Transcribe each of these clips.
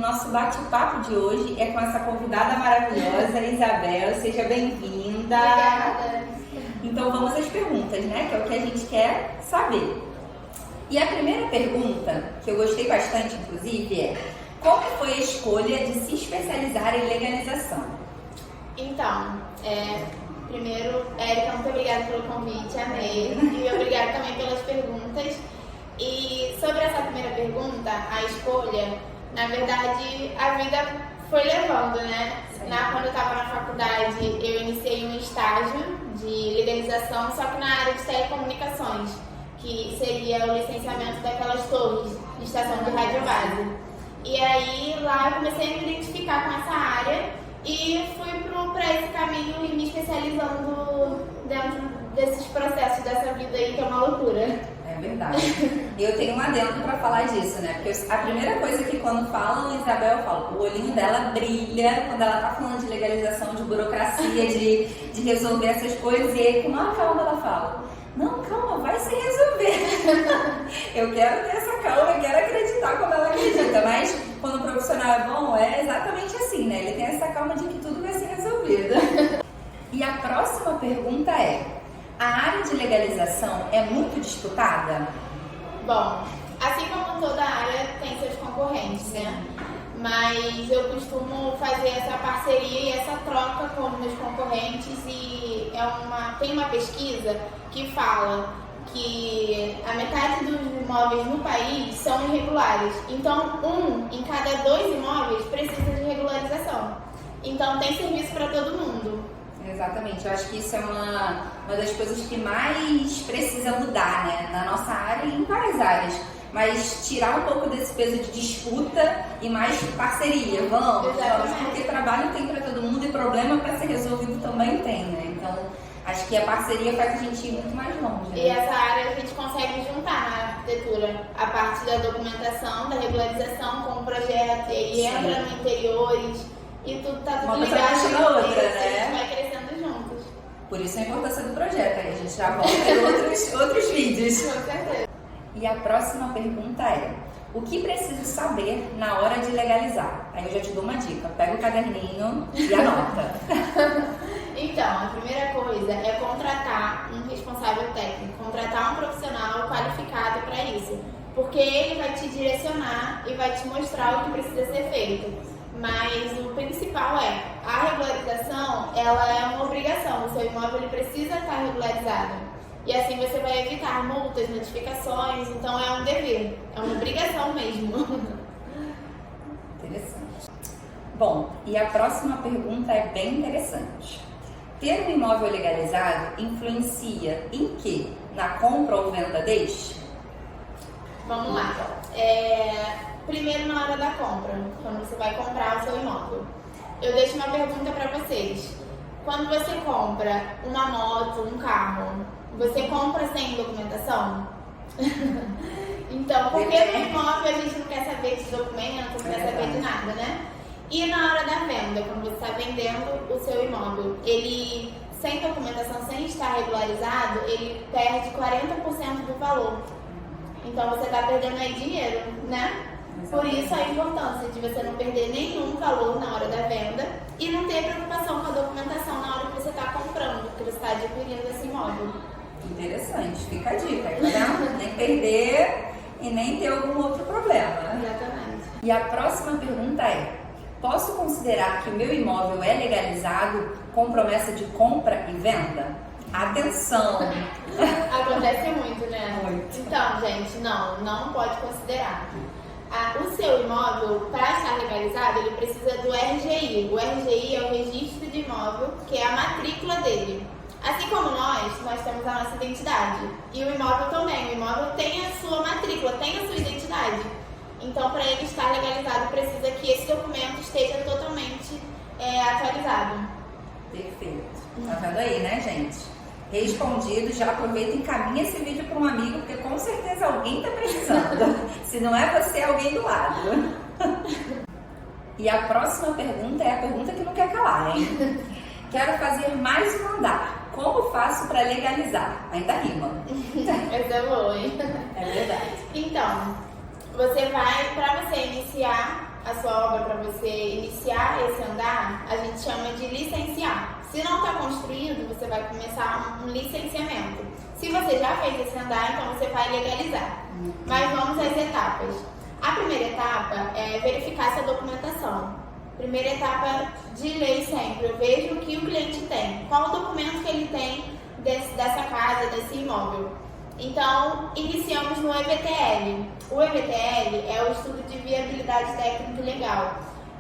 nosso bate-papo de hoje é com essa convidada maravilhosa, Isabel. Seja bem-vinda. Obrigada. Então vamos às perguntas, né? Que é o que a gente quer saber. E a primeira pergunta, que eu gostei bastante, inclusive, é: como foi a escolha de se especializar em legalização? Então, primeiro, Érica, muito obrigada pelo convite, amei. E obrigada também pelas perguntas. E sobre essa primeira pergunta, a escolha, na verdade, a vida foi levando, né? Quando eu estava na faculdade, eu iniciei um estágio de legalização, só que na área de telecomunicações, que seria o licenciamento daquelas torres de estação de rádio base. E aí, lá eu comecei a me identificar com essa área e fui para esse caminho e me especializando dentro desses processos dessa vida aí, que é uma loucura. É verdade. E eu tenho um adendo para falar disso, né? Porque a primeira coisa que quando falam Isabel, eu falo, o olhinho dela brilha quando ela tá falando de legalização, de burocracia, de resolver essas coisas. E aí, com uma calma, ela fala: não, calma, vai se resolver. Eu quero ter essa calma, eu quero acreditar como ela acredita. Mas quando o profissional é bom, é exatamente assim, né? Ele tem essa calma de que tudo vai ser resolvido. E a próxima pergunta é: a área de legalização é muito disputada? Bom, assim como toda área tem seus concorrentes, né? Mas eu costumo fazer essa parceria e essa troca com os meus concorrentes e tem uma pesquisa que fala que a metade dos imóveis no país são irregulares. Então, 1 em cada 2 imóveis precisa de regularização. Então, tem serviço para todo mundo. Exatamente, eu acho que isso é uma das coisas que mais precisa mudar, né? Na nossa área e em várias áreas. Mas tirar um pouco desse peso de disputa e mais parceria. Vamos, porque trabalho tem para todo mundo e problema para ser resolvido também tem, né? Então, acho que a parceria faz a gente ir muito mais longe. Né? E essa área a gente consegue juntar na arquitetura a parte da documentação, da regularização com o projeto, e aí entra no interiores e tudo tá tudo ligado na outra, né? A gente vai crescendo juntos. Por isso a importância do projeto, aí a gente já volta em outros vídeos. Com certeza. E a próxima pergunta é: o que preciso saber na hora de legalizar? Aí eu já te dou uma dica: pega o caderninho e anota. Então, a primeira coisa é contratar um responsável técnico, contratar um profissional qualificado para isso, porque ele vai te direcionar e vai te mostrar o que precisa ser feito. Mas o principal é, a regularização, ela é uma obrigação, o seu imóvel ele precisa estar regularizado. E assim você vai evitar multas, notificações, então é um dever, é uma obrigação mesmo. Interessante. Bom, e a próxima pergunta é bem interessante. Ter um imóvel legalizado influencia em quê? Na compra ou venda deste? Vamos lá. Primeiro, na hora da compra, quando você vai comprar o seu imóvel. Eu deixo uma pergunta para vocês. Quando você compra uma moto, um carro, você compra sem documentação? Então, porque no imóvel a gente não quer saber de documento, não quer saber de nada, né? E na hora da venda, quando você está vendendo o seu imóvel, ele, sem documentação, sem estar regularizado, ele perde 40% do valor. Então você está perdendo aí dinheiro, né? Por isso a importância de você não perder nenhum valor na hora da venda e não ter preocupação com a documentação na hora que você está comprando, porque você está adquirindo esse imóvel. Interessante, fica a dica, tá? Nem perder e nem ter algum outro problema. Exatamente. E a próxima pergunta é: posso considerar que o meu imóvel é legalizado com promessa de compra e venda? Atenção! Acontece muito, né? Muito. Então, gente, não pode considerar. O seu imóvel, para estar legalizado, ele precisa do RGI. O RGI é o registro de imóvel, que é a matrícula dele. Assim como nós temos a nossa identidade. E o imóvel também. O imóvel tem a sua matrícula, tem a sua identidade. Então, para ele estar legalizado, precisa que esse documento esteja totalmente atualizado. Perfeito. Tá vendo aí, né, gente? Respondido, já aproveita e encaminha esse vídeo para um amigo, porque com certeza alguém está precisando. Se não é você, é alguém do lado. E a próxima pergunta é a pergunta que não quer calar, hein? Quero fazer mais um andar. Como faço para legalizar? Ainda rima. Essa é boa, hein? É verdade. Então, para você iniciar a sua obra para você iniciar esse andar, a gente chama de licenciar. Se não está construído, você vai começar um licenciamento. Se você já fez esse andar, então você vai legalizar. Mas vamos às etapas. A primeira etapa é verificar essa documentação. Primeira etapa de lei sempre, eu vejo o que o cliente tem, qual o documento que ele tem dessa casa, desse imóvel. Então, iniciamos no EVTL. O EVTL é o estudo de viabilidade técnica e legal,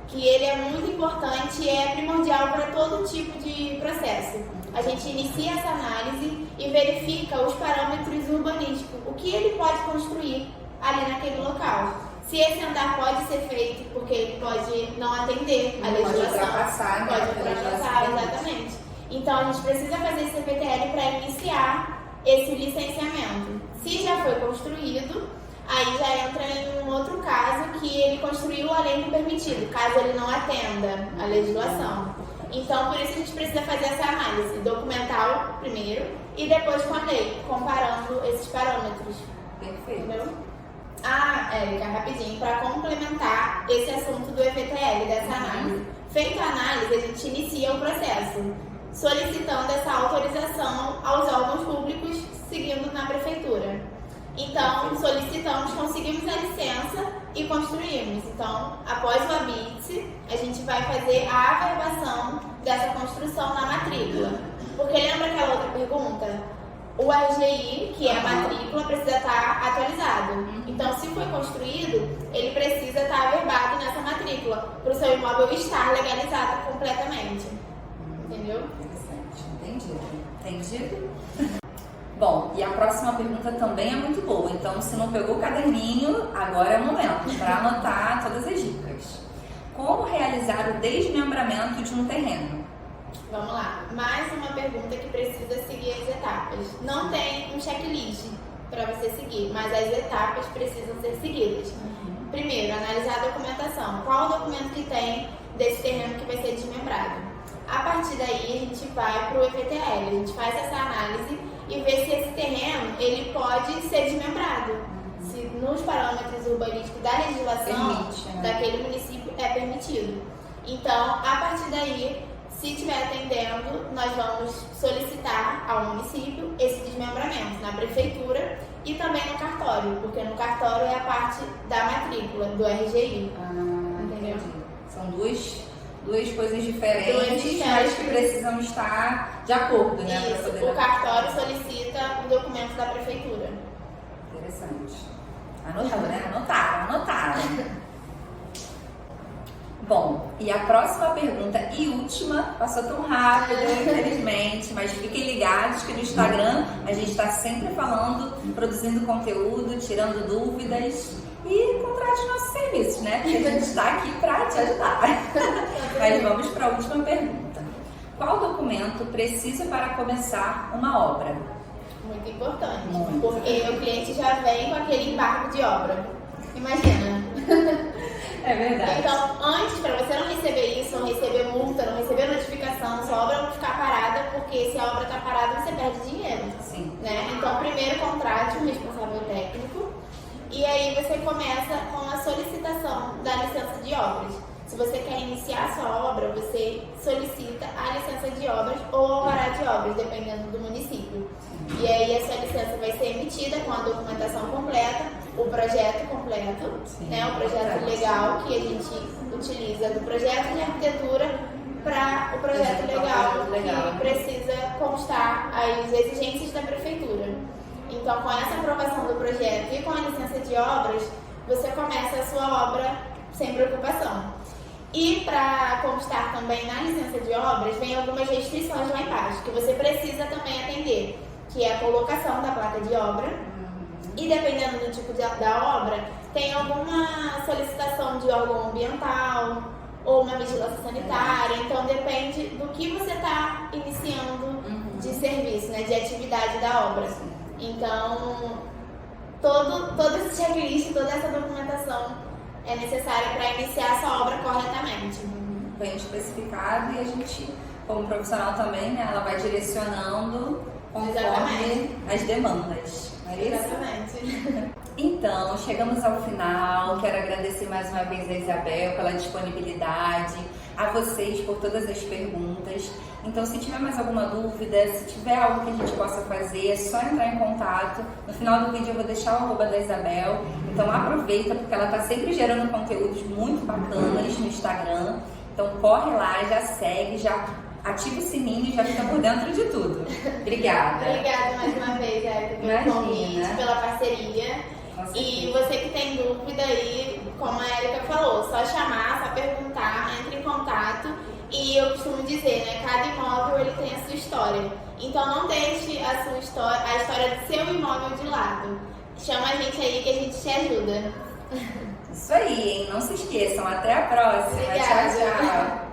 que ele é muito importante e é primordial para todo tipo de processo. A gente inicia essa análise e verifica os parâmetros urbanísticos, o que ele pode construir ali naquele local. Se esse andar pode ser feito, porque ele pode não atender a legislação. Pode ultrapassar, exatamente. Então, a gente precisa fazer esse EVTL para iniciar esse licenciamento. Se já foi construído, aí já entra em um outro caso que ele construiu além do permitido, caso ele não atenda a legislação. Então, por isso a gente precisa fazer essa análise documental primeiro e depois com a lei, comparando esses parâmetros. Perfeito. Entendeu? Érica, rapidinho, para complementar esse assunto do EVTL, dessa análise. Feita a análise, a gente inicia o processo, solicitando essa autorização aos órgãos públicos, seguindo na prefeitura. Então, solicitamos, conseguimos a licença e construímos. Então, após o habite, a gente vai fazer a averbação dessa construção na matrícula. Porque lembra aquela outra pergunta? O RGI, que é a matrícula, precisa estar atualizado. Então, se foi construído, ele precisa estar averbado nessa matrícula, para o seu imóvel estar legalizado completamente. Entendeu? Interessante. Entendido? Bom, e a próxima pergunta também é muito boa. Então, se não pegou o caderninho, agora é o momento para anotar todas as dicas. Como realizar o desmembramento de um terreno? Vamos lá, mais uma pergunta que precisa seguir as etapas. Não tem um checklist para você seguir, mas as etapas precisam ser seguidas. Primeiro, analisar a documentação. Qual o documento que tem desse terreno que vai ser desmembrado? A partir daí, a gente vai para o EVTL. A gente faz essa análise e vê se esse terreno ele pode ser desmembrado. Se nos parâmetros urbanísticos da legislação permite, né? Daquele município é permitido. Então, a partir daí, se estiver atendendo, nós vamos solicitar ao município esse desmembramento na prefeitura e também no cartório, porque no cartório é a parte da matrícula, do RGI. Entendeu? São duas coisas diferentes, mas que precisam estar de acordo, né? Isso, o cartório solicita o documento da prefeitura. Interessante. Anotaram, né? Anotaram. Bom, e a próxima pergunta e última, passou tão rápido, infelizmente, mas fiquem ligados que no Instagram a gente está sempre falando, produzindo conteúdo, tirando dúvidas e contrate nossos serviços, né? Porque a gente está aqui para te ajudar. Mas vamos para a última pergunta. Qual documento precisa para começar uma obra? Muito importante, porque o cliente já vem com aquele embargo de obra. Imagina. É verdade. Então, antes, para você não receber isso, não receber multa, não receber notificação, sua obra não ficar parada, porque se a obra está parada, você perde dinheiro. Sim. Né? Então, primeiro contrate um responsável técnico e aí você começa com a solicitação da licença de obras. Se você quer iniciar a sua obra, você solicita a licença de obras ou o alvará de obras, dependendo do município. E aí essa licença vai ser emitida com a documentação completa, o projeto completo, né, o projeto legal que a gente utiliza do projeto de arquitetura para o projeto legal que precisa constar as exigências da prefeitura. Então, com essa aprovação do projeto e com a licença de obras, você começa a sua obra sem preocupação. E para constar também na licença de obras, vem algumas restrições lá embaixo, que você precisa também atender, que é a colocação da placa de obra. E dependendo do tipo da obra, tem alguma solicitação de órgão ambiental ou uma vigilância sanitária. Então depende do que você está iniciando de serviço, né, de atividade da obra. Então todo esse checklist, toda essa documentação é necessária para iniciar essa obra corretamente. Bem especificado e a gente, como profissional também, né, ela vai direcionando conforme as demandas. Não é isso? Exatamente. Então, chegamos ao final. Quero agradecer mais uma vez a Isabel pela disponibilidade, a vocês por todas as perguntas. Então, se tiver mais alguma dúvida, se tiver algo que a gente possa fazer, é só entrar em contato. No final do vídeo eu vou deixar o arroba da Isabel. Então, aproveita, porque ela está sempre gerando conteúdos muito bacanas no Instagram. Então, corre lá, já segue, já ativa o sininho e já fica por dentro de tudo. Obrigada. Obrigada mais uma vez, Érica, pelo convite, pela parceria. E você que tem dúvida aí, como a Érica falou, só chamar, só perguntar, entre em contato. E eu costumo dizer, né, cada imóvel ele tem a sua história. Então não deixe a sua história, a história do seu imóvel de lado. Chama a gente aí que a gente te ajuda. Isso aí, hein? Não se esqueçam. Até a próxima. Obrigada. Tchau, tchau.